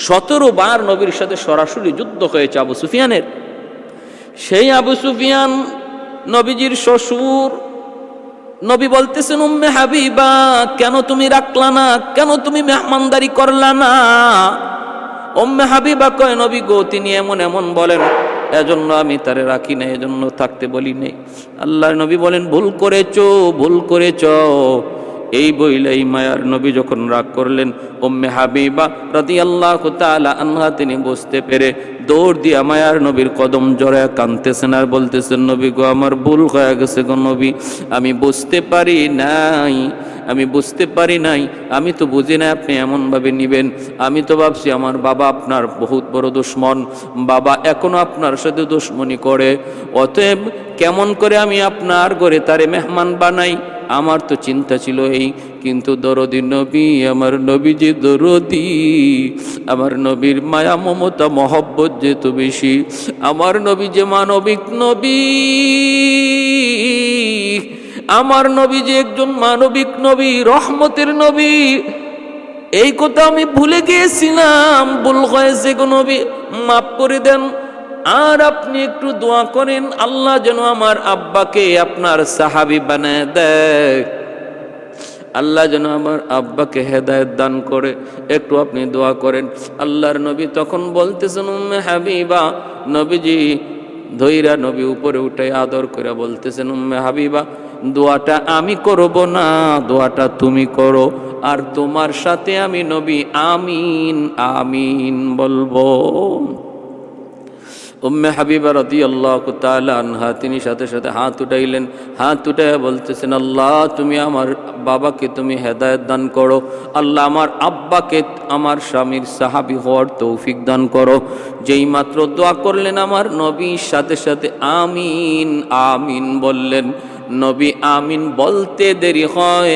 17 বার নবীর সাথে সরাসরি যুদ্ধ হয়েছে আবু সুফিয়ানের। সেই আবু সুফিয়ান নবীজির শ্বশুর। নবী বলতেছেন, উম্মে হাবিবা, কেন তুমি রাখলা না, কেন তুমি মেহমানদারি করলা না? উম্মে হাবিবা কয়, নবী গো, তিনি এমন এমন বলেন, এজন্য আমি তারে রাখি না, এজন্য থাকতে বলি নেই। আল্লাহর নবী বলেন, ভুল করেছো, ভুল করেছ। এই বইলে এই মায়ার নবী যখন রাগ করলেন, উম্মে হাবিবা রাদিয়াল্লাহু তাআলা আনহা তিনি বুঝতে পেরে দৌড় দিয়া মায়ার নবীর কদম জড়ায় কাঁদতেছেন আর বলতেছেন, নবী গো, আমার ভুল হয়ে গেছে গো নবী, আমি বুঝতে পারি নাই, আমি বুঝতে পারি নাই, আমি তো বুঝি না আপনি এমনভাবে নিবেন। আমি তো ভাবছি আমার বাবা আপনার বহুত বড় দুশ্মন, বাবা এখনো আপনার সাথে দুশ্মনী করে, অতএব কেমন করে আমি আপনার ঘরে তারে মেহমান বানাই, আমার তো চিন্তা ছিল এই। কিন্তু দরদি নবী, আমার নবী যে দরদি, আমার নবীর মায়া মমতা মহব্বত যেত বেশি, আমার নবী যে মানবিক নবী, আমার নবী যে একজন মানবিক নবী, রহমতের নবী, এই কথা আমি ভুলে গিয়েছিলাম, ভুল হয়েছে গো নবী, মাফ করে দেন। আর আপনি একটু দোয়া করেন, আল্লাহ যেন আমার আব্বাকে আপনার সাহাবী বানায় দেয়, আল্লাহ যেন আমার আব্বাকে হেদায়েত দান করে, একটু আপনি দোয়া করেন। আল্লাহর নবী তখন বলতেছেন, উম্মে হাবিবা, নবীজি ধৈরা নবী উপরে উঠে আদর করে বলতেছেন, উম্মে হাবিবা, দোয়াটা আমি করব না, দোয়াটা তুমি করো, আর তোমার সাথে আমি নবী আমিন আমিন বলবো। উম্মে হাবিবা রাদিয়াল্লাহু তাআলা আনহা তিনি সাথে সাথে হাত উঠাইলেন, হাত উঠাইয়া বলতেছেন, আল্লাহ তুমি আমার বাবাকে তুমি হেদায়েত দান করো, আল্লাহ আমার আব্বাকে আমার স্বামীর সাহাবী হওয়ার তৌফিক দান করো। যেই মাত্র দোয়া করলেন, আমার নবী সাথে সাথে আমিন আমিন বললেন। নবী আমিন বলতে দেরি হয়,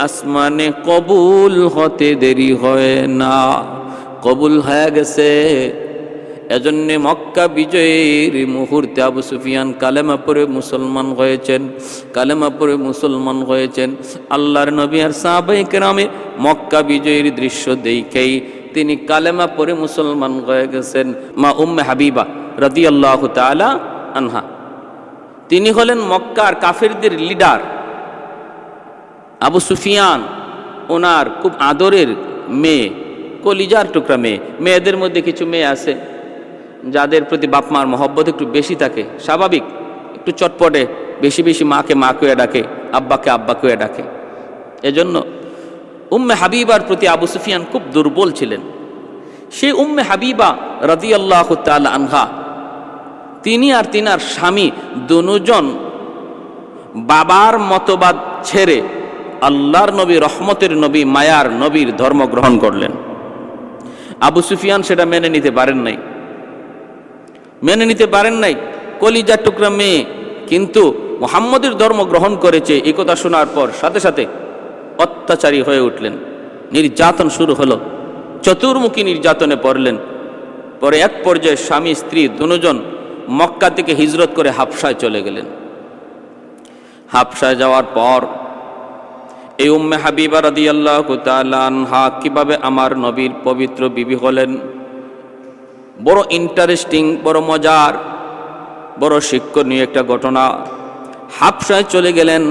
আসমানে কবুল হতে দেরি হয় না, কবুল হয়ে গেছে। এজন্য মক্কা বিজয়ের মুহূর্তে আবু সুফিয়ান কালেমা পড়ে মুসলমান হয়েছেন, কালেমা পড়ে মুসলমান হয়েছেন। আল্লাহর নবী আর সাহাবায়ে কেরামে মক্কা বিজয়ের দৃশ্য দেখেই তিনি কালেমা পড়ে মুসলমান হয়ে গেছেন। মা উম্মে হাবিবা রাদিয়াল্লাহু তাআলা আনহা তিনি হলেন মক্কার কাফেরদের লিডার। আবু সুফিয়ান ওনার খুব আদরের মেয়ে, কলিজার টুকরা মেয়ে। মেয়েদের মধ্যে কিছু মেয়ে আছে যাদের প্রতি বাপ মার মহব্বত একটু বেশি থাকে, স্বাভাবিক, একটু চটপটে, বেশি বেশি মাকে মা কয়ে ডাকে, আব্বাকে আব্বা কয়ে ডাকে। এজন্য উম্মে হাবিবার প্রতি আবু সুফিয়ান খুব দুর্বল ছিলেন। সেই উম্মে হাবিবা রাদিয়াল্লাহু তাআলা আনহা তিনি আর তিনার স্বামী দুজন বাবার মতবাদ ছেড়ে আল্লাহর নবী, রহমতের নবী, মায়ার নবীর ধর্ম গ্রহণ করলেন। আবু সুফিয়ান সেটা মেনে নিতে পারেন নাই, মেনে নিতে পারেন নাই। কলিজার টুকরা মেয়ে কিন্তু মুহাম্মদের ধর্ম গ্রহণ করেছে, এই কথা শোনার পর সাথে সাথে অত্যাচারী হয়ে উঠলেন। নির্যাতন শুরু হলো, চতুর্মুখী নির্যাতনে পড়লেন। পরে এক পর্যায়ে স্বামী স্ত্রী দুজন মক্কা থেকে হিজরত করে হাবশায় চলে গেলেন। হাবশায় যাওয়ার পর এই উম্মে হাবিবা রাদিয়াল্লাহু তাআলা আনহা কিভাবে আমার নবীর পবিত্র বিবি হলেন, বড় ইন্টারেস্টিং, বড় মজার, বড় শিক্ষণীয় একটা ঘটনা। হাবশায় চলে গেলেন।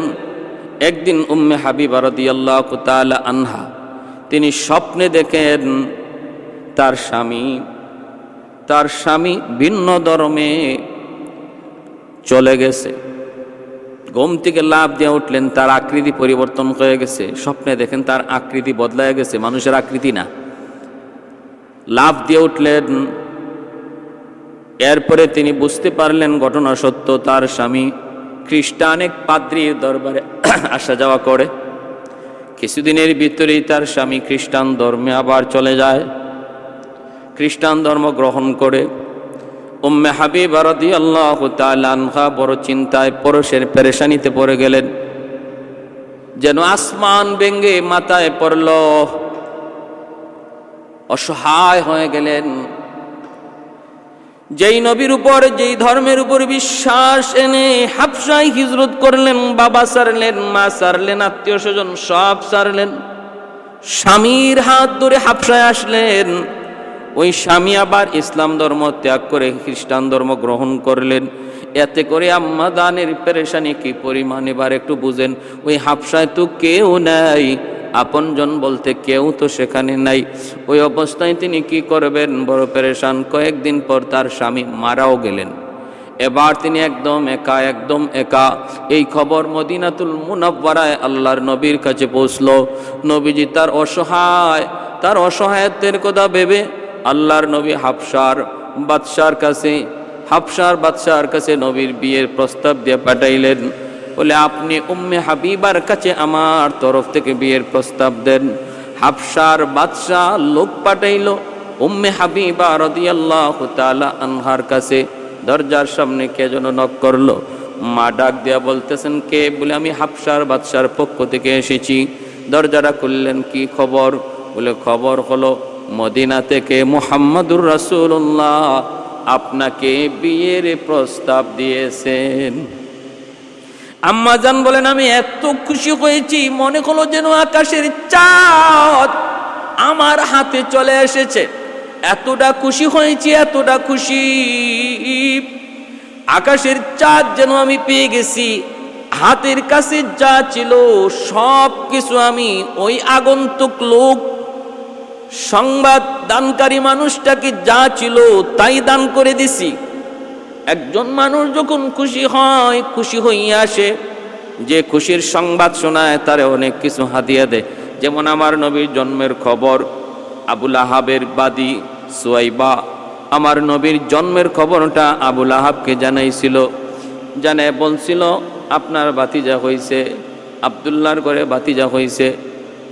একদিন উম্মে হাবিবা রাদিয়াল্লাহু তাআলা আনহা তিনি স্বপ্নে দেখেন তার স্বামী ভিন্ন ধর্মে চলে গেছে। ঘুম থেকে লাফ দিয়ে উঠলেন, তার আকৃতি পরিবর্তন হয়ে গেছে। স্বপ্নে দেখেন তার আকৃতি বদলায় গেছে, মানুষের আকৃতি না। লাফ দিয়ে উঠলেন। এরপরে তিনি বুঝতে পারলেন ঘটনা সত্য, তার স্বামী খ্রিস্টান এক পাদ্রীর দরবারে আসা যাওয়া করে। কিছুদিনের ভিতরেই তার স্বামী খ্রিস্টান ধর্মে আবার চলে যায়, খ্রিস্টান ধর্ম গ্রহণ করে। উম্মে হাবিবা রাদিয়াল্লাহু তাআলা আনহা বড় চিন্তায়, পরশের পেরেশানিতে পড়ে গেলেন, যেন আসমান ভেঙে মাথায় পড়ল। অসহায় হয়ে গেলেন। যেই নবীর উপর, যেই ধর্মের উপর বিশ্বাস এনে হাবশায় হিজরত করলেন, বাবা ছাড়লেন, মা ছাড়লেন, আত্মীয় স্বজন সব ছাড়লেন, স্বামীর হাত ধরে হাবশায় আসলেন। ওই স্বামী আবার ইসলাম ধর্ম ত্যাগ করে খ্রিস্টান ধর্ম গ্রহণ করলেন। এতে করে আম্মা জানের পেরেশানি কি পরিমাণ এবার একটু বুঝেন। ওই হাফসায় তো কেউ নাই, আপনজন বলতে কেউ তো সেখানে নাই। ওই অবস্থায় তিনি কি করবেন, বড় পেরেশান। কয়েকদিন পর তার স্বামী মারাও গেলেন। এবার তিনি একদম একা, একদম একা। এই খবর মদিনাতুল মুনাওয়ারায় আল্লাহর নবীর কাছে পৌঁছলো। নবীজি তার অসহায়ত্বের কথা ভেবে আল্লাহর নবী হাফসার বাদশার কাছে নবীর বিয়ের প্রস্তাব দিয়ে পাঠাইলেন। বলে আপনি উম্মে হাবিবার কাছে আমার তরফ থেকে বিয়ের প্রস্তাব দেন। হাফসার বাদশাহ লোক পাঠাইল উম্মে হাবিবা রাদিয়াল্লাহু তাআলা আনহার কাছে। দরজার সামনে কে যেন নক করলো। মা ডাক দিয়া বলতেছেন, কে? বলে আমি হাফসার বাদশার পক্ষ থেকে এসেছি। দরজাটা খুললেন, কি খবর? বলে খবর হলো মদিনা থেকে মুহাম্মাদুর রাসূলুল্লাহ আপনাকে বিয়ের প্রস্তাব দিয়েছেন। আম্মা জান বলেন, আমি এত খুশি হয়েছি, মনে হলো যেন আকাশের চাঁদ আমার হাতে চলে এসেছে। এতটা খুশি হয়েছি, এতটা খুশি, আকাশের চাঁদ যেন আমি পেয়ে গেছি। হাতের কাছে যা ছিল সব কিছু আমি ওই আগন্তুক লোক, সংবাদ দানকারী মানুষটাকে যা ছিল তাই দান করে দিছি। একজন মানুষ যখন খুশি হয়, খুশি হইয়া আসে, যে খুশির সংবাদ শোনায় তারে অনেক কিছু হাদিয়া দেয়। যেমন আমার নবীর জন্মের খবর, আবুল আহাবের বাদী সুয়াইবা আমার নবীর জন্মের খবরটা আবুল আহাবকে জানাইছিল। জানে বলছিল, আপনার ভাতিজা হইছে, আব্দুল্লাহর ঘরে ভাতিজা হইছে।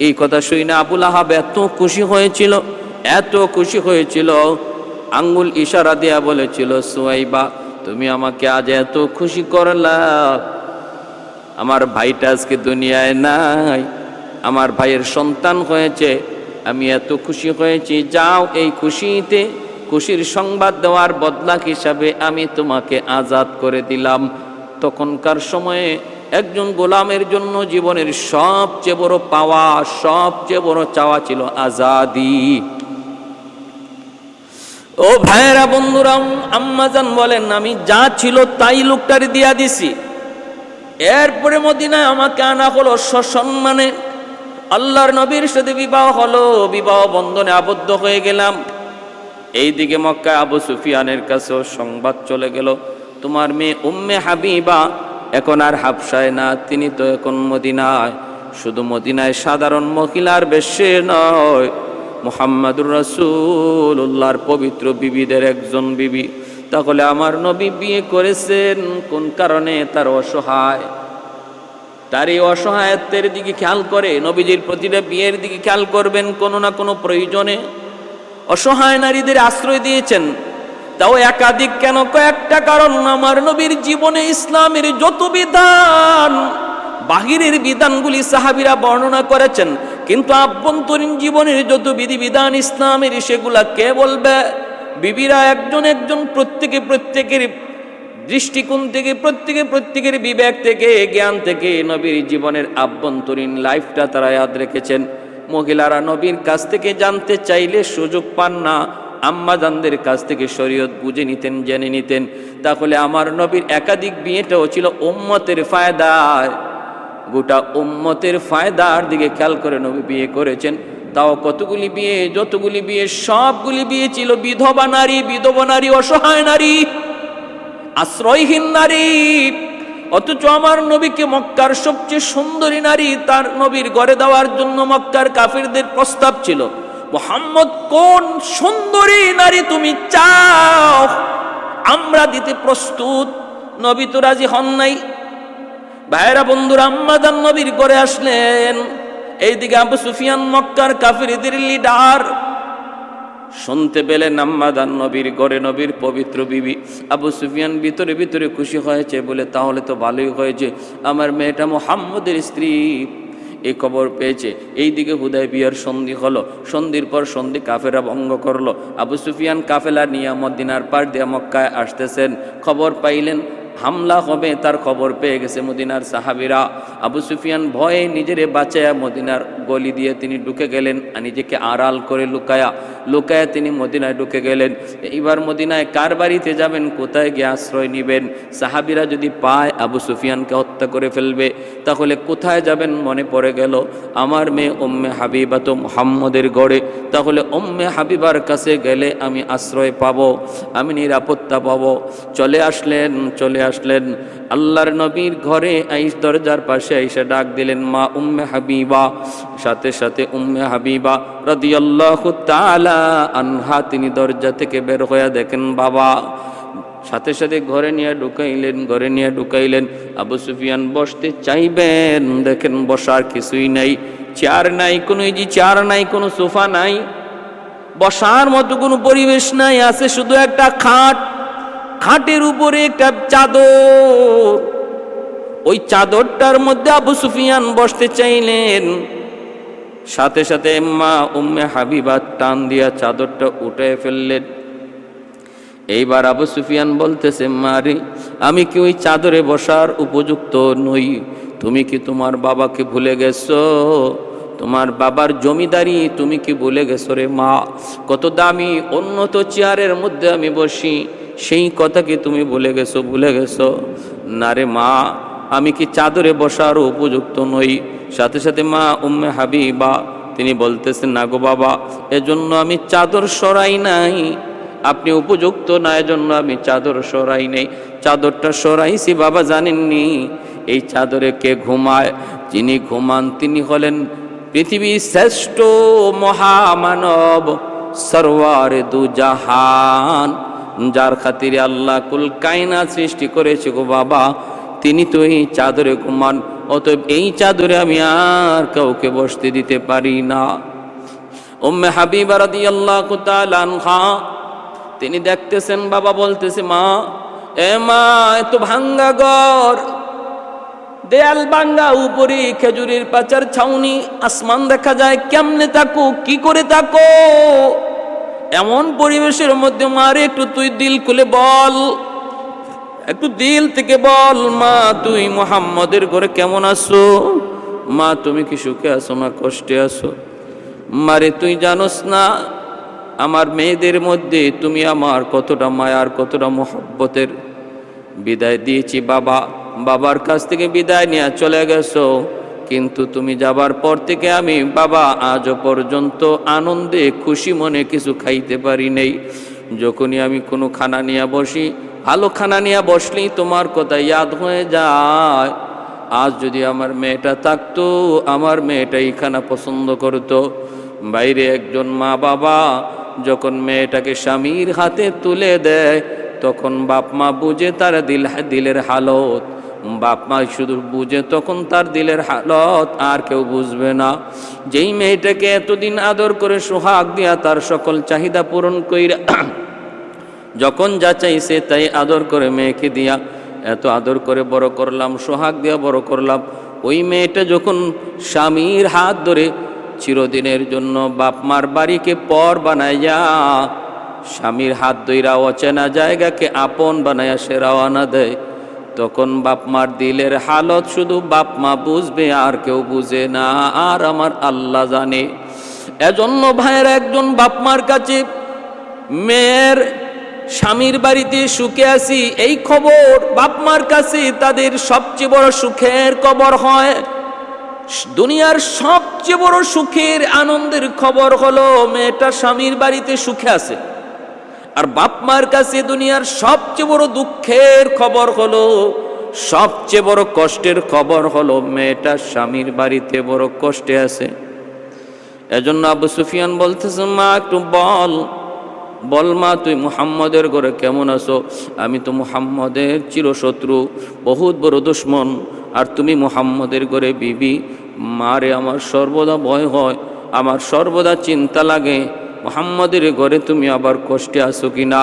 এই কথা শুই না আবুল আহাব এত খুশি হয়েছিল, এত খুশি হয়েছিল, আঙ্গুল ইশারা দিয়া বলেছিল, সুয়াইবা তুমি আমাকে আজ এত খুশি করলা, আমার ভাইটা আজকে দুনিয়ায় নাই, আমার ভাইয়ের সন্তান হয়েছে, আমি এত খুশি হয়েছি। যাও, এই খুশির সংবাদ দেওয়ার বদলা হিসাবে আমি তোমাকে আজাদ করে দিলাম। তখনকার সময়ে একজন গোলামের জন্য জীবনের সবচেয়ে বড় পাওয়া, সবচেয়ে বড় চাওয়া ছিল আজাদি। ও ভাইরা, বন্ধুরা, আম্মাজান বলেন, আমি যা ছিল তাই লোকটারে দিয়া দিছি। এরপরে মদিনায় আমাকে আনা হলো সসম্মানে। আল্লাহর নবীর সাথে বিবাহ হলো, বিবাহ বন্ধনে আবদ্ধ হয়ে গেলাম। এইদিকে মক্কায় আবু সুফিয়ানের কাছেও সংবাদ চলে গেল, তোমার মেয়ে উম্মে হাবিবা এখন আর হাবশায় না, তিনি তো এখন মদিনায়। শুধু মদিনায় সাধারণ মহিলার বেশে নয়, মুহাম্মাদুর রাসূলুল্লাহর পবিত্র বিবিদের একজন বিবি। তাহলে আমার নবী বিয়ে করেছেন কোন কারণে? তার অসহায়, তার এই অসহায়ত্বের দিকে খেয়াল করে। নবীজির প্রতিটা বিয়ের দিকে খেয়াল করবেন, কোনো না কোনো প্রয়োজনে অসহায় নারীদের আশ্রয় দিয়েছেন। তাও একাধিক কেন, কয়েকটা কারণ। আমার নবীর জীবনে ইসলামের যত বিধান, বাহিরের বিধানগুলি সাহাবীরা বর্ণনা করেছেন, কিন্তু আভ্যন্তরীণ জীবনের যত বিধিবিধান ইসলামের, সেগুলা কে বলবে? বিবিরা একজন একজন প্রত্যেকের দৃষ্টিকোণ থেকে, প্রত্যেকের বিবেক থেকে, জ্ঞান থেকে নবীর জীবনের আভ্যন্তরীণ লাইফটা তারা ইয়াদ রেখেছেন। মহিলারা নবীর কাছ থেকে জানতে চাইলে সুযোগ পান না, আম্মাজানদের কাছ থেকে শরীয়ত বুঝে নিতেন, জেনে নিতেন। তাহলে আমার নবীর একাধিক বিয়েটাও ছিল উম্মতের ফায়দায়। গোটা উম্মতের ফায়দার দিকে খেয়াল করে নবী বিয়ে করেছেন। তাও কতগুলি বিয়ে, যতগুলি বিয়ে, সবগুলি বিয়ে ছিল বিধবা নারী, অসহায় নারী, আশ্রয়হীন নারী। অথচ আমার নবীকে মক্কার সবচেয়ে সুন্দরী নারী তার নবীর ঘরে দেওয়ার জন্য মক্কার কাফিরদের প্রস্তাব ছিল, মুহাম্মদ কোন সুন্দরী নারী তুমি চাও, আমরা দিতে প্রস্তুত। নবী তো রাজি হন নাই। ভাইরা, বন্ধুরা, আম্মাজান নবীর ঘরে আসলেন। এইদিকে আবু সুফিয়ান মক্কার কাফিরদের লিডার, শুনতে পেলেন আম্মাজান নবীর ঘরে নবীর পবিত্র বিবি। আবু সুফিয়ান ভিতরে ভিতরে খুশি হয়েছে, বলে তাহলে তো ভালোই হয়েছে, আমার মেয়েটা মুহাম্মদের স্ত্রী এই খবর পেয়েছে। এইদিকে হুদায়বিয়ার সন্ধি হলো, সন্ধির পর সন্ধি কাফেরা ভঙ্গ করলো। আবু সুফিয়ান কাফেলা নিয়ে মদিনার পার দিয়ে মক্কায় আসতেছেন। খবর পাইলেন হামলা হবে, তার খবর পেয়ে গেছে মদিনার সাহাবীরা। আবু সুফিয়ান ভয়ে নিজেরে বাঁচায়া মদিনার গলি দিয়ে তিনি ঢুকে গেলেন, নিজেকে আড়াল করে লুকায়া লুকায় তিনি মদিনায় ঢুকে গেলেন। এইবার মদিনায় কার বাড়িতে যাবেন, কোথায় গিয়ে আশ্রয় নেবেন? সাহাবীরা যদি পায় আবু সুফিয়ানকে হত্যা করে ফেলবে, তাহলে কোথায় যাবেন? মনে পড়ে গেল আমার মেয়ে উম্মে হাবিবা তো মুহাম্মদের গড়ে, তাহলে উম্মে হাবিবার কাছে গেলে আমি আশ্রয় পাব, আমি নিরাপত্তা পাব। চলে আসলেন আল্লাহর নবীর ঘরে, আইস দরজার পাশে এসে ডাক দিলেন মা উম্মে হাবিবা। সাথে সাথে উম্মে হাবিবা রাদিয়াল্লাহু তাআলা আনহা তিনি দরজা থেকে বের হয়ে দেখেন বাবা। সাথে সাথে ঘরে নিয়ে ঢুকাইলেন। আবু সুফিয়ান বসতে চাইবেন, দেখেন বসার কিছুই নাই, চেয়ার নাই, চেয়ার নাই, কোনো সোফা নাই, বসার মতো কোনো পরিবেশ নাই, আছে শুধু একটা খাট, খাটের উপরে একটা চাদর। ওই চাদরটার মধ্যে আবু সুফিয়ান বসতে চাইলেন, সাথে সাথে মা উম্মে হাবিবা টান দিয়া চাদরটা উঠে ফেললেন। এইবার আবু সুফিয়ান বলতেছে মারে, আমি কি ওই চাদরে বসার উপযুক্ত নই? তুমি কি তোমার বাবাকে ভুলে গেছো? তোমার বাবার জমিদারি তুমি কি ভুলে গেছো রে মা? কত দামি উন্নত চেয়ারের মধ্যে আমি বসি, সেই কথা কি তুমি ভুলে গেছো? না রে মা, আমি কি চাদরে বসার উপযুক্ত নই? সাথে সাথে মা উম্মে হাবিবা তিনি বলতেছেন না গো বাবা, এজন্য আমি চাদর সরাই নাই, আপনি উপযুক্ত না এজন্য আমি চাদর সরাই নাই। চাদরটা সরাইছি বাবা জানেননি এই চাদরে কে ঘুমায়? যিনি ঘুমান তিনি হলেন পৃথিবীর শ্রেষ্ঠ মহামানব সরওয়ারে দু জাহান, যার খাতিরে আল্লাহ কুল কায়নাত সৃষ্টি করেছে গো বাবা, তিনি তো এই চাদরে ঘুমান। অতএব এই চাদরে আমি আর কাউকে বসতে দিতে পারি না। উম্মে হাবিবা রাদিয়াল্লাহু তাআলা আনহা তিনি দেখতেছেন বাবা বলতেছে মা, মা এত ভাঙ্গা ঘর, দেয়াল ভাঙ্গা, উপরে খেজুরের পাচার ছাউনি, আসমান দেখা যায়, কেমনে থাকো, কি করে থাকো এমন পরিবেশের মধ্যে? মারে একটু তুই দিল খুলে বল, একটু দিল থেকে বল মা, তুই মুহাম্মদের ঘরে কেমন আছো? মা তুমি কি সুখে আছো না কষ্টে আছো? মারে তুই জানোস না আমার মেয়েদের মধ্যে তুমি আমার কতটা মায়ার, কতটা মোহব্বতের। বিদায় দিয়েছি বাবা, বাবার কাছ থেকে বিদায় নিয়ে চলে গেছো, কিন্তু তুমি যাবার পর থেকে আমি বাবা আজও পর্যন্ত আনন্দে খুশি মনে কিছু খাইতে পারি নেই। যখনই আমি কোনো খানা নিয়ে বসি, ভালো খানা নিয়ে বসলেই তোমার কথা ইয়াদ হয়ে যায়। আজ যদি আমার মেয়েটা থাকতো, আমার মেয়েটা এই খানা পছন্দ করতো। বাইরে একজন মা বাবা যখন মেয়েটাকে স্বামীর হাতে তুলে দেয়, তখন বাপ মা বুঝে তার দিলের হালত, বাপ মা শুধু বুঝে তখন তার দিলের হালত, আর কেউ বুঝবে না। যেই মেয়েটাকে এতদিন আদর করে সোহাগ দিয়া তার সকল চাহিদা পূরণ কইরা যখন যা চাইছে তাই আদর করে মেয়েকে দিয়া এত আদর করে বড় করলাম, সোহাগ দিয়া বড় করলাম, ওই মেয়েটা যখন স্বামীর হাত ধরে চিরদিনের জন্য বাপ মার বাড়িকে পর বানাইয়া, স্বামীর হাত ধইরা অচেনা জায়গাকে আপন বানাইয়া সে রওনা দেয়, তখন বাপ মার দিলের হালত শুধু বাপ মা বুঝবে, আর কেউ বুঝে না, আর আমার আল্লাহ জানে। এজন্য ভাইয়ের একজন বাপ মার কাছে মেয়ের স্বামীর বাড়িতে সুখে আছি এই খবর বাপ মার কাছে তাদের সবচেয়ে বড় সুখের খবর হয়। দুনিয়ার সবচেয়ে বড় সুখের আনন্দের খবর হলো মেয়েটা স্বামীর বাড়িতে সুখে আছে। আর বাপ মার কাছে দুনিয়ার সবচেয়ে বড় দুঃখের খবর হলো, সবচেয়ে বড় কষ্টের খবর হলো মেয়েটা স্বামীর বাড়িতে বড় কষ্টে আছে। এজন্য আবু সুফিয়ান বলতেছে মা একটু বল মা, তুই মুহাম্মদের ঘরে কেমন আছো? আমি তো মুহাম্মদের চিরশত্রু, বহুত বড় দুশ্মন, আর তুমি মুহাম্মদের ঘরে বিবি। মারে আমার সর্বদা ভয় হয়, আমার সর্বদা চিন্তা লাগে মুহাম্মদের ঘরে তুমি আবার কষ্টে আছো কিনা,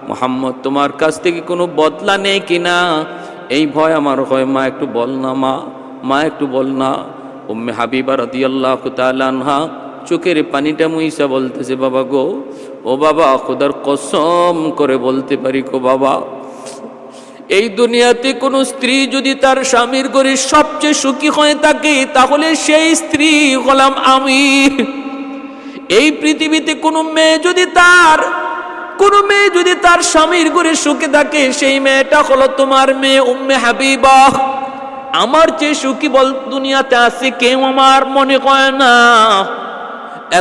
মুহাম্মদ তোমার কাছ থেকে কোনো বদলা নেই কিনা, এই ভয় আমার হয়। মা একটু বল না মা একটু বল না। উম্মে হাবিবা রাদিয়াল্লাহু তাআলা আনহা চোখের পানিটা মুইসা বলতেছে বাবা গো, ও বাবা খোদার কসম করে বলতে পারি গো বাবা, এই দুনিয়াতে কোনো স্ত্রী যদি তার স্বামীর ঘরে সবচেয়ে সুখী হয়ে থাকে, তাহলে সেই স্ত্রী হলাম আমি। এই পৃথিবীতে কোনো মেয়ে যদি তার স্বামীর ঘরে সুখে থাকে, সেই মেয়েটা হলো তোমার মেয়ে উম্মে হাবিবা। আমার চেয়ে সুখী বল দুনিয়াতে আছে কেউ? আমার মনে হয় না।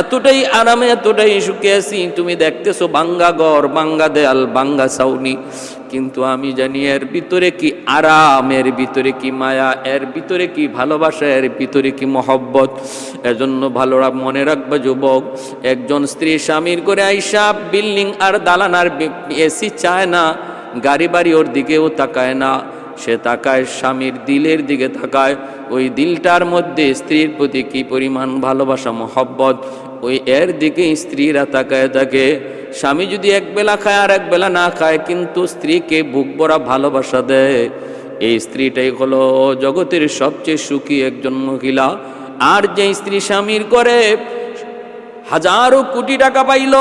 এতটাই আরামে, এতটাই সুখে আছি। তুমি দেখতেছো ভাঙ্গা ঘর, ভাঙ্গা দেয়াল, ভাঙ্গা ছাউনি, কিন্তু আমি জানি এর ভিতরে কি আরাম, এর ভিতরে কি মায়া, এর ভিতরে কি ভালোবাসা, এর ভিতরে কি মহব্বত। এজন্য ভালো মনে রাখবা যুবক, একজন স্ত্রী স্বামীর করে আইসা বিল্ডিং আর দালান আর এসি চায় না, গাড়ি বাড়ি ওর দিকেও তাকায় না, সে তাকায় স্বামীর দিলের দিকে তাকায়। ওই দিলটার মধ্যে স্ত্রীর প্রতি কি পরিমাণ ভালোবাসা, মহব্বত, ওই এর দিকে স্ত্রীরা তাকায় থাকে। স্বামী যদি একবেলা খায় আর একবেলা না খায়, কিন্তু স্ত্রীকে বুক ভরা ভালোবাসা দেয়, এই স্ত্রীটাই হলো জগতের সবচেয়ে সুখী একজন মহিলা। আর যে স্ত্রী স্বামীর করে হাজারো কোটি টাকা পাইল,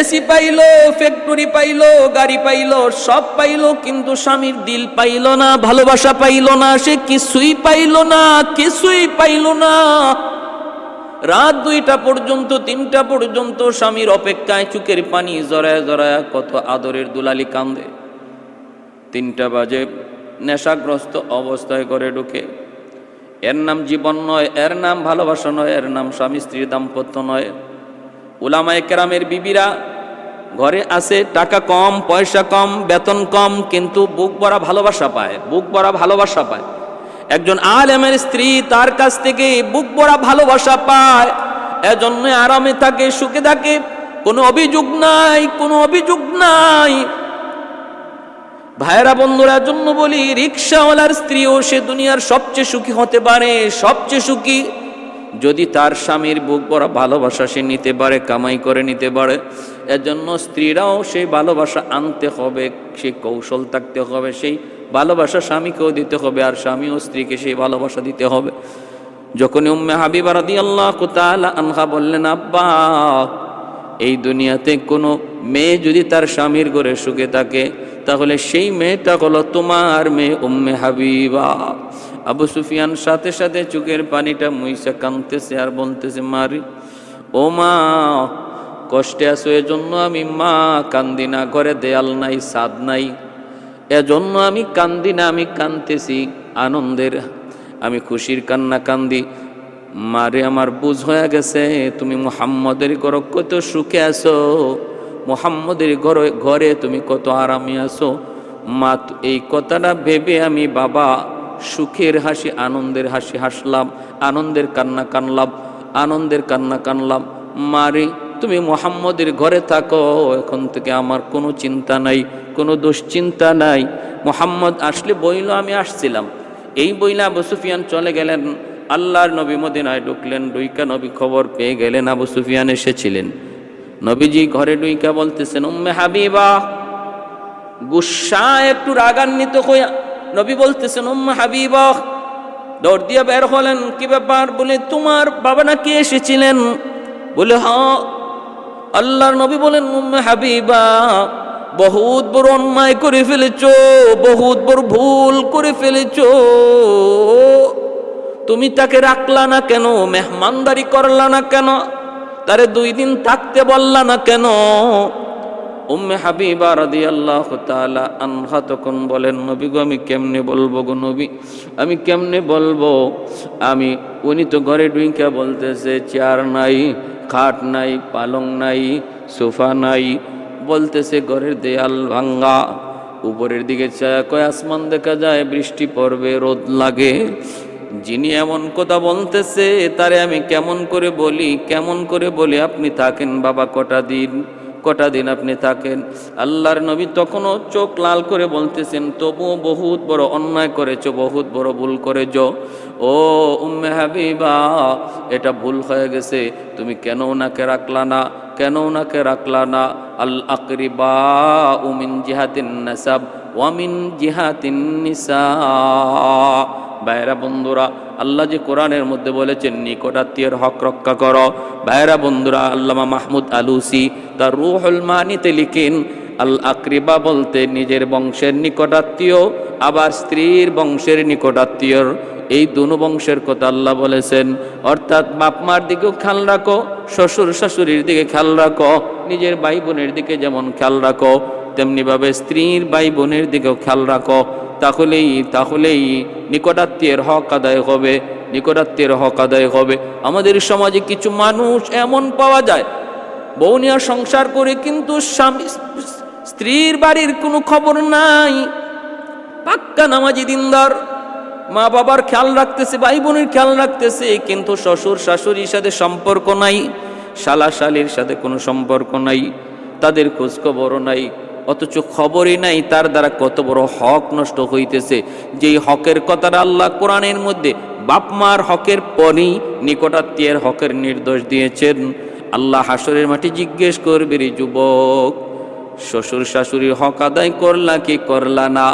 এসি পাইলো, ফ্যাক্টরি পাইলো, গাড়ি পাইলো, সব পাইলো, কিন্তু স্বামীর দিল পাইলো না, ভালোবাসা পাইলো না, সে কিছুই পাইলো না, কিছুই পাইলো না। রাত 2টা পর্যন্ত, 3টা পর্যন্ত স্বামীর অপেক্ষায় চোখের পানি জড়ায় জড়ায় কত আদরের দুলালি কান্দে। 3টা বাজে নেশাগ্রস্ত অবস্থায় করে ঢুকে। এর নাম জীবন নয়, এর নাম ভালোবাসা নয়, এর নাম স্বামী স্ত্রীর দাম্পত্য নয়। উলামায়ে কেরামের বিবিরা ঘরে আছে, টাকা কম, পয়সা কম, বেতন কম, কিন্তু বুক ভরা ভালোবাসা পায়, বুক ভরা ভালোবাসা পায়। একজন আলেমের স্ত্রী তার কাছ থেকে বুক ভরা ভালোবাসা পায়, এজন্য আরামে থাকে, সুখে থাকে, কোনো অভিযোগ নাই, কোনো অভিযোগ নাই। ভাইরা বন্ধুরা, জন্য বলি, রিক্সাওয়ালার স্ত্রীও সে দুনিয়ার সবচেয়ে সুখী হতে পারে, সবচেয়ে সুখী, যদি তার স্বামীর বুক ভরা ভালোবাসা সে নিতে পারে, কামাই করে নিতে পারে। এজন্য স্ত্রীরাও সেই ভালোবাসা আনতে হবে, সেই কৌশল থাকতে হবে, সেই ভালোবাসা স্বামীকেও দিতে হবে, আর স্বামীও স্ত্রীকে সেই ভালোবাসা দিতে হবে। যখন উম্মে হাবিবা রাদিয়াল্লাহু তাআলা আনহা বললেন, আব্বা, এই দুনিয়াতে কোনো মেয়ে যদি তার স্বামীর ঘরে সুখে থাকে, তাহলে সেই মেয়েটা হলো তোমার মেয়ে উম্মে হাবিবা। আবু সুফিয়ান সাথে সাথে চোখের পানিটা মুইসা কাঁদতেছে আর বলতেছে, মারি ও মা, কষ্টে আছো এজন্য আমি মা কান্দি না, ঘরে দেয়াল নাই, ছাদ নাই, এজন্য আমি কান্দি না, আমি কাঁদতেছি আনন্দের, আমি খুশির কান্না কান্দি। মারে, আমার বুঝ হয়ে গেছে তুমি মুহাম্মদের ঘরে কত সুখে আছো, মুহাম্মদের ঘরে তুমি কত আরামে আছো। মা, এই কথাটা ভেবে আমি বাবা সুখের হাসি, আনন্দের হাসি হাসলাম, আনন্দের কান্না কানলাম, আনন্দের কান্না কানলাম। মারে, তুমি মুহাম্মদের ঘরে থাকো, এখন থেকে আমার কোনো চিন্তা নাই, কোনো দুশ্চিন্তা নাই। মুহাম্মদ আসলে বইল আমি আসছিলাম, এই বইলা আবু সুফিয়ান চলে গেলেন। আল্লাহর নবী মদিনায় ঢুকলেন, ডুইকা নবী খবর পেয়ে গেলেন আবু সুফিয়ান এসেছিলেন। নবীজি ঘরে ডুইকা বলতেছেন, উম্মে হাবিবা, গুসা একটু রাগান্বিত হইয়া নবী বলতেছেন, উম্মে হাবিবা। দৌড় দিয়া বের হলেন, কি ব্যাপার? বলে, তোমার বাবা নাকি এসেছিলেন? বলে, হ্যাঁ। আল্লাহর নবী বলেন, উম্মে হাবিবা, বহুত বড় অন্যায় করে ফেলেছো, বহুত বড় ভুল করে ফেলেছো। তুমি তাকে রাখলা না কেন? মেহমানদারি করলা না কেন? তারে 2 দিন থাকতে বললা না কেন? উম্মে হাবিবা রাদিয়াল্লাহু তাআলা আনহা তখন বলেন, নবী গো, আমি কেমনে বলবো গো নবী, আমি কেমনে বলবো? উনি তো ঘরে ঢুইকা বলতেছে, চেয়ার নাই, খাট নাই, পালং নাই, সোফা নাই, বলতেছে ঘরের দেয়াল ভাঙ্গা, উপরের দিকে চায় কয় আসমান দেখা যায়, বৃষ্টি পড়বে, রোদ লাগে। যিনি এমন কথা বলতেছে তারে আমি কেমন করে বলি, কেমন করে বলি আপনি থাকেন বাবা, কটা দিন আপনি থাকেন। আল্লাহর নবী তখনও চোখ লাল করে বলতেছেন, তবুও বহুত বড় অন্যায় করেছো, বহুত বড় ভুল করেছো। ও উম্মে হাবিবা, এটা ভুল হয়ে গেছে, তুমি কেন ওনাকে রাখলা না, কেন ওনাকে রাখলা না? আল আকরিবা মিন জিহাতিন নাসাব ওয়া মিন জিহাতিন নিসা। ভাইরা বন্ধুরা, আল্লাহ যে কোরআনের মধ্যে বলেছেন নিকটাত্মীয়ের হক রক্ষা করো। ভাইরা বন্ধুরা, আল্লামা মাহমুদ আলুসি তার রুহুল মানিতে লিখেন, আল আকরিবা বলতে নিজের বংশের নিকটাত্মীয়, আবার স্ত্রীর বংশের নিকটাত্মীয়র, এই দুনো বংশের কথা আল্লাহ বলেছেন। অর্থাৎ বাপ মার দিকেও খেয়াল রাখো, শ্বশুর শাশুড়ির দিকে খেয়াল রাখো, নিজের ভাই বোনের দিকে যেমন খেয়াল রাখো তেমনিভাবে স্ত্রীর ভাই বোনের দিকেও খেয়াল রাখো। তাহলেই নিকটাত্মীয়ের হক আদায় হবে, নিকটাত্মীয়ের হক আদায় হবে। আমাদের সমাজে কিছু মানুষ এমন পাওয়া যায়, বউ নিয়ে সংসার করে কিন্তু স্ত্রীর বাড়ির কোনো খবর নাই, পাক্কা নামাজি দিনদার, মা বাবার খেয়াল রাখতেছে, ভাই বোনের খেয়াল রাখতেছে, কিন্তু শ্বশুর শাশুড়ির সাথে সম্পর্ক নাই, শালা শালির সাথে কোনো সম্পর্ক নাই, তাদের খোঁজ খবরও নাই, অথচ খবরই নাই তার দ্বারা কত বড় হক নষ্ট হইতেছে। যেই হকের কথাটা আল্লাহ কোরআনের মধ্যে বাপ মার হকের পরই নিকটাত্মীয়ের হকের নির্দেশ দিয়েছেন। আল্লাহ হাসরের মাঠে জিজ্ঞেস করবে, রে যুবক, শ্বশুর শাশুড়ির হক আদায় করলা কি করলা না?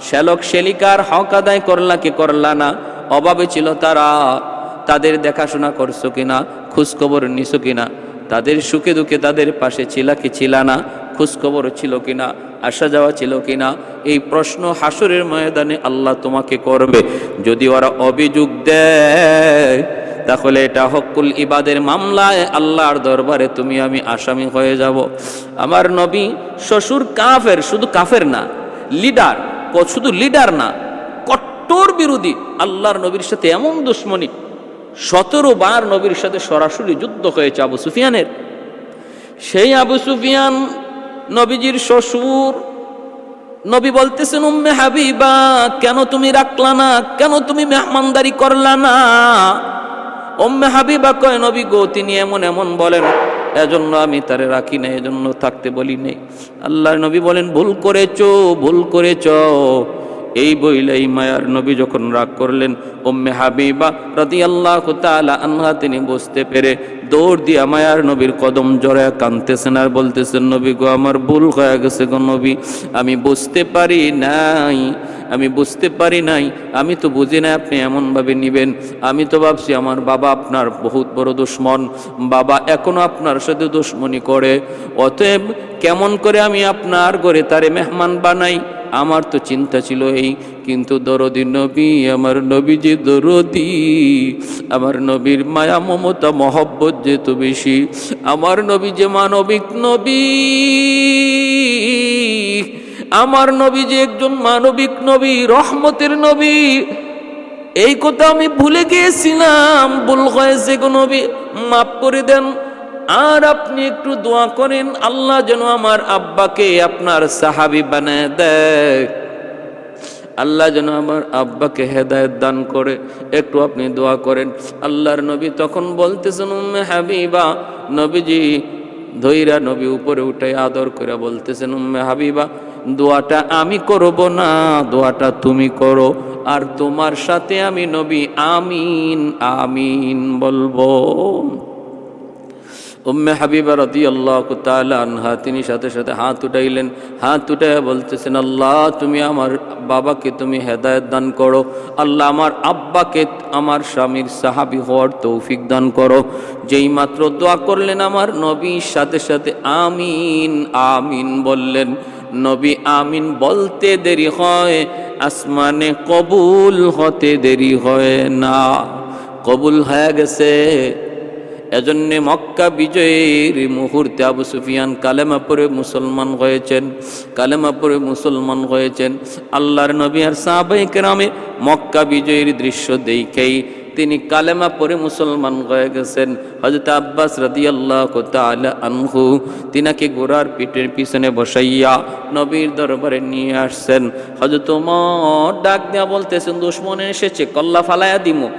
শ্যালক শ্যালিকার হক আদায় করলা কি করলা না? অভাবে ছিল তারা, তাদের দেখাশোনা করছো কিনা, খোঁজখবর নিছো কিনা? তাদের সুখে দুঃখে তাদের পাশে ছিলা কি ছিলা না? খোঁজখবর ছিল কিনা, আসা যাওয়া ছিল কিনা? এই প্রশ্ন হাসরের ময়দানে আল্লাহ তোমাকে করবে। যদি ওরা অভিযোগ দেয় তাহলে এটা হকুল ইবাদের মামলায় আল্লাহর দরবারে তুমি আমি আসামি হয়ে যাব। আমার নবী শ্বশুর কাফের, শুধু কাফের না, লিডার, শুধু লিডার না, কট্টর বিরোধী। আল্লাহর নবীর সাথে এমন দুশ্মনী, 17 বার নবীর সাথে সরাসরি যুদ্ধ হয়েছে আবু সুফিয়ানের। সেই আবু সুফিয়ান নবীজির শ্বশুর। নবী বলতেছেন, উম্মে হাবিবা, কেন তুমি রাখলা না, কেন তুমি মেহমানদারি করলা না? উম্মে হাবিবা কয়, নবী গো, তিনি এমন এমন বলেন, এজন্য আমি তারে রাখি না, এজন্য থাকতে বলি নেই। আল্লাহর নবী বলেন, ভুল করেছো, ভুল করেছ। এই বইলাই মায়ার নবী যখন রাগ করলেন, উম্মে হাবিবা রাদিয়াল্লাহু তাআলা আনহা তিনি বুঝতে পেরে দৌড় দিয়া মায়ার নবীর কদম জড়ায় কাঁদতেছেন আর বলতেছেন, নবী গো, আমার ভুল হয়ে গেছে গো নবী, আমি বুঝতে পারি নাই, আমি বুঝতে পারি নাই, আমি তো বুঝি না আপনি এমনভাবে নিবেন। আমি তো ভাবছি আমার বাবা আপনার বহুত বড় দুশ্মন, বাবা এখনো আপনার সাথে দুশ্মনী করে, অতএব কেমন করে আমি আপনার ঘরে তারে মেহমান বানাই, আমার তো চিন্তা ছিল এই। কিন্তু দরদি নবী, আমার নবী যে দরদি, আমার নবীর মায়া মমতা মহব্বত যেত বেশি, আমার নবী যে মানবিক নবী, আমার নবী যে একজন মানবিক নবী, রহমতের নবী, এই কথা আমি ভুলে গিয়েছিলাম, ভুল হয়েছে গো নবী, মাফ করে দেন। আর আপনি একটু দোয়া করেন, আল্লাহ যেন আমার আব্বাকে আপনার সাহাবী বানায় দেয়, আল্লাহ যেন আমার আব্বাকে হেদায়েত দান করে, একটু আপনি দোয়া করেন। আল্লাহর নবী তখন বলতেছেন, উম্মে হাবিবা, নবীজি ধৈরা নবী উপরে উঠে আদর করে বলতেছেন, উম্মে হাবিবা, দোয়াটা আমি করব না, দোয়াটা তুমি করো, আর তোমার সাথে আমি নবী আমিন আমিন বলবো। উম্মে হাবিবা রাদিয়াল্লাহু তাআলা আনহা তিনি সাথে সাথে হাত উঠাইলেন, হাত উঠাইয়া বলতেছেন, আল্লাহ তুমি আমার বাবাকে তুমি হেদায়েত দান করো, আল্লাহ আমার আব্বাকে আমার স্বামীর সাহাবী হওয়ার তৌফিক দান করো। যেই মাত্র দোয়া করলেন আমার নবী সাথে সাথে আমিন আমিন বললেন। নবী আমিন বলতে দেরি হয়, আসমানে কবুল হতে দেরি হয় না, কবুল হয়ে গেছে। এজন্য মক্কা বিজয়ের মুহূর্তে আবু সুফিয়ান কালেমা পড়ে মুসলমান হয়েছেন, কালেমা পড়ে মুসলমান হয়েছেন। আল্লাহর নবী আর সাহাবায়ে কেরামে মক্কা বিজয়ের দৃশ্য দেখেই তিনি কালেমা পড়ে মুসলমান হয়ে গেছেন। হযরত আব্বাস রাদিয়াল্লাহু তাআলা আনহু তিনাকে ঘোড়ার পিঠের পিছনে বসাইয়া নবীর দরবারে নিয়ে আসছেন। হযরত ওমর ডাক দিয়া বলতেছেন, দুশমন এসেছে, কল্লা ফালায়া দিমু।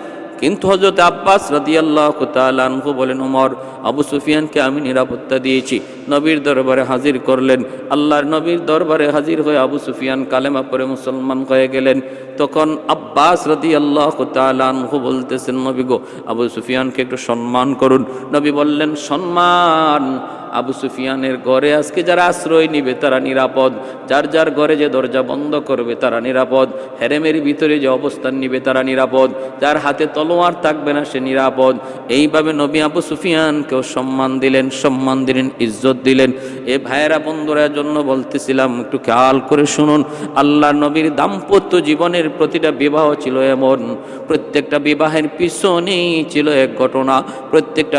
কিন্তু হযরত আব্বাস রাদিয়াল্লাহু তাআলা আনহু বলেন, ওমর, আবু সুফিয়ানকে আমি নিরাপত্তা দিয়েছি। নবীর দরবারে হাজির করলেন। আল্লাহর নবীর দরবারে হাজির হয়ে আবু সুফিয়ান কালেমা পড়ে মুসলমান হয়ে গেলেন। তখন আব্বাস রাদিয়াল্লাহু তাআলা আনহু বলতেছেন, নবী গো, আবু সুফিয়ানকে একটু সম্মান করুন। নবী বললেন, সম্মান? আবু সুফিয়ানের ঘরে আজকে যারা আশ্রয় নিবে তারা নিরাপদ, যার যার ঘরে যে দরজা বন্ধ করবে তারা নিরাপদ, হেরেমের ভিতরে যে অবস্থান নিবে তারা নিরাপদ, যার হাতে তলোয়ার থাকবে না সে নিরাপদ। এইভাবে নবী আবু সুফিয়ানকেও সম্মান দিলেন, সম্মান দিলেন, ইজ্জত দিলেন। এ ভাইয়েরা বন্ধুরা জন্য বলতেছিলাম, একটু খেয়াল করে শুনুন। আল্লাহ নবীর দাম্পত্য জীবনের প্রতিটা বিবাহ ছিল এমন, প্রত্যেকটা বিবাহের পিছনেই ছিল এক ঘটনা, প্রত্যেকটা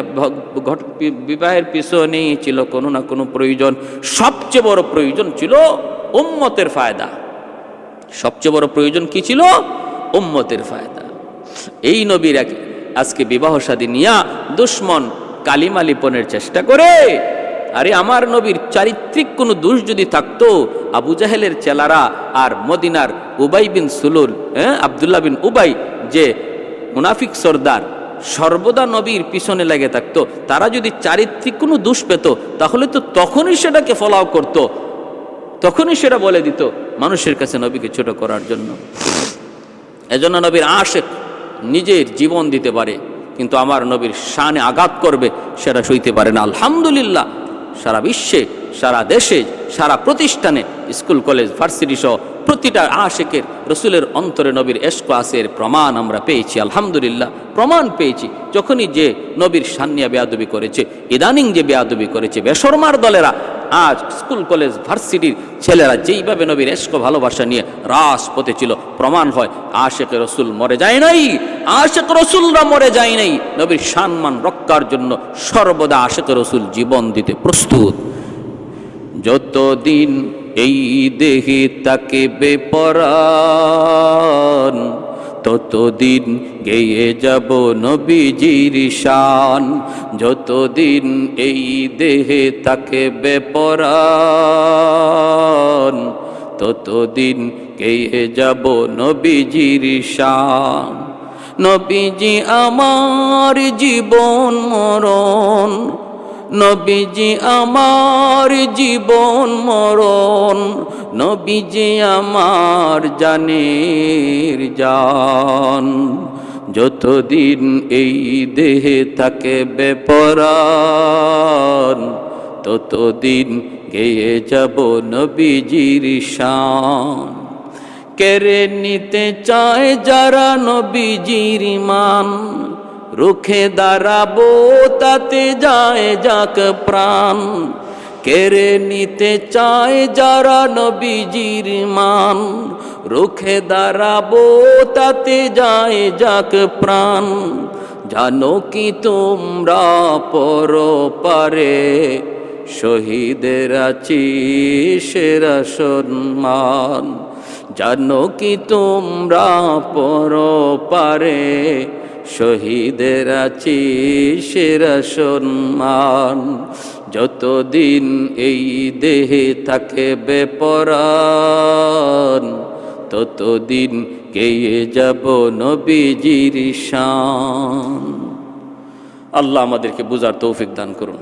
বিবাহের পিছনেই ছিল কোনো না কোনো প্রয়োজন। সবচেয়ে বড় প্রয়োজন ছিল উম্মতের ফায়দা। সবচেয়ে বড় প্রয়োজন কি ছিল? উম্মতের ফায়দা। এই নবীর আজকে বিবাহ শাদী নিয়া দুশ্মন কালিমা লিপনের চেষ্টা করে। আরে আমার নবীর চারিত্রিক কোনো দোষ যদি থাকতো, আবু জাহেলের চেলারা আর মদিনার উবাই বিন সুলুল, আব্দুল্লাহ বিন উবাই, যে মুনাফিক সর্দার, সর্বদা নবীর পিছনে লেগে থাকতো, তারা যদি চারিত্রিক কোনো দোষ পেত তাহলে তো তখনই সেটাকে ফলাও করত, তখনই সেটা বলে দিত মানুষের কাছে নবীকে ছোট করার জন্য। এজন্য নবীর আশিক নিজের জীবন দিতে পারে, কিন্তু আমার নবীর শানে আঘাত করবে সেটা সইতে পারে না। আলহামদুলিল্লাহ, সারা বিশ্বে, সারা দেশে, সারা প্রতিষ্ঠানে, স্কুল কলেজ ভার্সিটি সহ প্রতিটা আশিকের রসুলের অন্তরে নবীর এশক আছে, এর প্রমাণ আমরা পেয়েছি। আলহামদুলিল্লাহ, প্রমাণ পেয়েছি। যখনই যে নবীর শান নিয়ে বেয়াদবি করেছে, ইদানিং যে বেয়াদবি করেছে বেশরমার দলেরা, আজ স্কুল কলেজ ভার্সিটির ছেলেরা যেইভাবে নবীর এশক ভালোবাসা নিয়ে রাজপথে ছিল, প্রমাণ হয় আশিকে রসুল মরে যায় নাই, আশিক রসুলরা মরে যায় নাই। নবীর সম্মান রক্ষার জন্য সর্বদা আশিকে রসুল জীবন দিতে প্রস্তুত। যতদিন এই দেহে তাকে বেপরান, ততদিন গেয়ে যাব নবীজির শান। যতদিন এই দেহে তাকে বেপরান, ততদিন গেয়ে যাব নবীজির শান। নবীজি আমার জীবন মরণ, নবীজি আমার জীবন মরণ, নবীজি আমার জানের জান। যতদিন এই দেহে থাকে বেপরান, ততদিন গেয়ে যাব নবীজির শান। কেড়ে নিতে চায় যারা নবীজির মান, রুখে দাঁড়াবো তাতে যায় যাক প্রাণ। কেড়ে নিতে চায় যারা নবীজির মান, রুখে দাঁড়াবো তাতে যায় যাক প্রাণ। জানো কি তোমরা পরপারে শহীদের আছি সেরা সম্মান। জানো কি তোমরা পরপারে শহীদের আছি সেরা সম্মান। যতদিন এই দেহে থাকে বেপরান, ততদিন গেয়ে যাব নবীজির শান। আল্লাহ আমাদেরকে বুঝার তৌফিক দান করুন।